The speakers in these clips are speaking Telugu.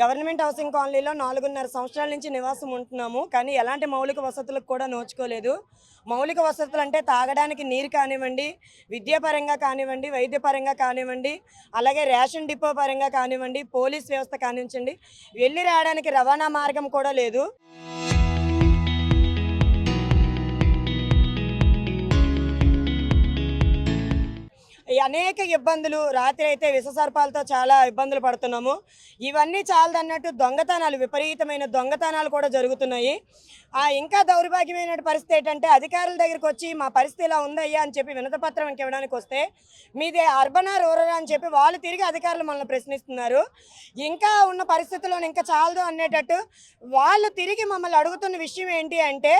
గవర్నమెంట్ హౌసింగ్ కాలనీలో 4.5 సంవత్సరాల నుంచి నివాసం ఉంటున్నాము. కానీ ఎలాంటి మౌలిక వసతులకు కూడా నోచుకోలేదు. మౌలిక వసతులు అంటే తాగడానికి నీరు కానివ్వండి, విద్యాపరంగా కానివ్వండి, వైద్యపరంగా కానివ్వండి, అలాగే రేషన్ డిపో పరంగా కానివ్వండి, పోలీస్ వ్యవస్థ కానివ్వండి, వెళ్ళి రావడానికి రవాణా మార్గం కూడా లేదు. అనేక ఇబ్బందులు, రాత్రి అయితే విషసర్పాలతో చాలా ఇబ్బందులు పడుతున్నాము. ఇవన్నీ చాలదన్నట్టు దొంగతనాలు, విపరీతమైన దొంగతనాలు కూడా జరుగుతున్నాయి. ఇంకా దౌర్భాగ్యమైన పరిస్థితి ఏంటంటే అధికారుల దగ్గరికి వచ్చి మా పరిస్థితి ఇలా ఉందయ్యా అని చెప్పి వినతిపత్రం ఇవ్వడానికి వస్తే మీది అర్బనా రూరల్ అని చెప్పి వాళ్ళు తిరిగి అధికారులు మనల్ని ప్రశ్నిస్తున్నారు. ఇంకా ఉన్న పరిస్థితుల్లో ఇంకా చాలదు అనేటట్టు వాళ్ళు తిరిగి మమ్మల్ని అడుగుతున్న విషయం ఏంటి అంటే,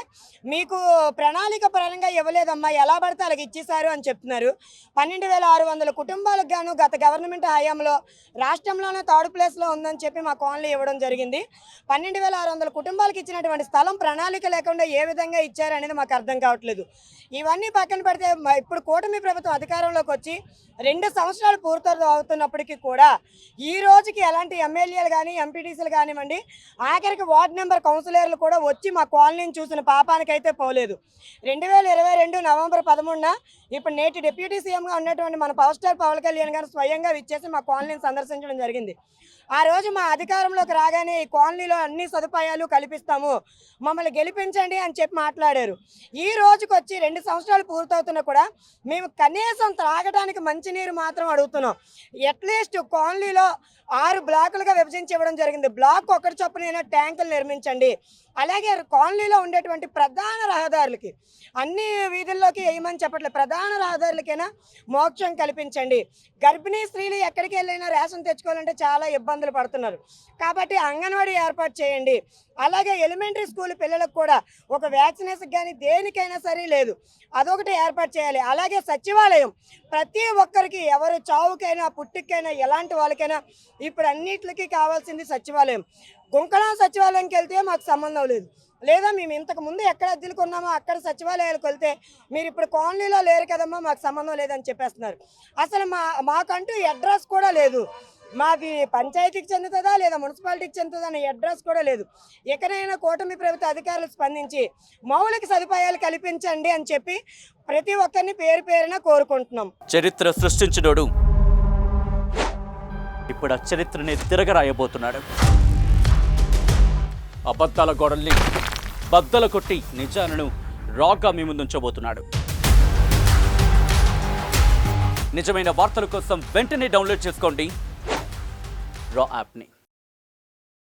మీకు ప్రణాళిక పరంగా ఇవ్వలేదమ్మా, ఎలా పడితే అలాగ ఇచ్చేశారు అని చెప్తున్నారు. 12,600 కుటుంబాలకు గాను గత గవర్నమెంట్ హయాంలో రాష్ట్రంలోనే థర్డ్ ప్లేస్లో ఉందని చెప్పి మా కాలనీ ఇవ్వడం జరిగింది. 12,600 కుటుంబాలకు ఇచ్చినటువంటి స్థలం ప్రణాళిక లేకుండా ఏ విధంగా ఇచ్చారనేది మాకు అర్థం కావట్లేదు. ఇవన్నీ పక్కన పెడితే ఇప్పుడు కూటమి ప్రభుత్వం అధికారంలోకి వచ్చి 2 సంవత్సరాలు పూర్తి అవుతున్నప్పటికీ కూడా ఈ రోజుకి ఎలాంటి ఎమ్మెల్యేలు కానీ ఎంపీటీసీలు కానివ్వండి, ఆఖరికి వార్డు నెంబర్ కౌన్సిలర్లు కూడా వచ్చి మా కాలనీని చూసిన పాపానికైతే పోలేదు. 2022 నవంబర్ 13న ఇప్పుడు నేటి డిప్యూటీ సీఎంగా ఉన్నటువంటి మన పవర్ స్టార్ పవన్ కళ్యాణ్ గారు స్వయంగా విచ్చేసి మా కాలనీని సందర్శించడం జరిగింది. ఆ రోజు మా అధికారంలోకి రాగానే ఈ కాలనీలో అన్ని సదుపాయాలు కల్పిస్తాము, మమ్మల్ని గెలిపించండి అని చెప్పి మాట్లాడారు. ఈ రోజుకి వచ్చి 2 సంవత్సరాలు పూర్తవుతున్నా కూడా మేము కనీసం త్రాగడానికి మంచినీరు మాత్రం అడుగుతున్నాం. అట్లీస్ట్ కాలనీలో 6 బ్లాకులుగా విభజించి ఇవ్వడం జరిగింది. బ్లాక్ ఒకటి చొప్పున ట్యాంకులు నిర్మించండి. అలాగే కాలనీలో ఉండేటువంటి ప్రధాన రహదారులకి, అన్ని వీధుల్లోకి వేయమని చెప్పట్లేదు, ప్రధాన రహదారులకైనా మోక్షం కల్పించండి. గర్భిణీ స్త్రీలు ఎక్కడికి వెళ్ళినా రేషన్ తెచ్చుకోవాలంటే చాలా ఇబ్బందులు పడుతున్నారు కాబట్టి అంగన్వాడీ ఏర్పాటు చేయండి. అలాగే ఎలిమెంటరీ స్కూల్ పిల్లలకు కూడా ఒక వ్యాక్సినేషన్ కానీ దేనికైనా సరే లేదు, అదొకటి ఏర్పాటు చేయాలి. అలాగే సచివాలయం ప్రతి ఒక్కరికి, ఎవరు చావుకైనా పుట్టుకైనా ఎలాంటి వాళ్ళకైనా ఇప్పుడు అన్నిటికీ కావాల్సింది సచివాలయం. గుంకళం సచివాలయంకి వెళ్తే మాకు సంబంధం లేదు, లేదా మేము ఇంతకు ముందు ఎక్కడ అద్దెలు కొన్నామో అక్కడ సచివాలయాలకు వెళ్తే మీరు ఇప్పుడు కాలనీలో లేరు కదమ్మా, మాకు సంబంధం లేదని చెప్పేస్తున్నారు. అసలు మాకంటూ అడ్రస్ కూడా లేదు. మాది పంచాయతీకి చెందుతుందా లేదా మున్సిపాలిటీకి చెందుతుందా అనే అడ్రస్ కూడా లేదు. ఎక్కడైనా కూటమి ప్రభుత్వ అధికారులు స్పందించి మౌలిక సదుపాయాలు కల్పించండి అని చెప్పి ప్రతి ఒక్కరిని పేరు పేరున కోరుకుంటున్నాం. చరిత్ర సృష్టించినోడు ఇప్పుడు ఆ చరిత్రని తిరగరాయబోతున్నాడు. అబద్ధాల గోడల్ని బద్దలు కొట్టి నిజాలను రాగా మీ ముందుంచబోతున్నాడు. నిజమైన వార్తల కోసం వెంటనే డౌన్లోడ్ చేసుకోండి రా యాప్ని.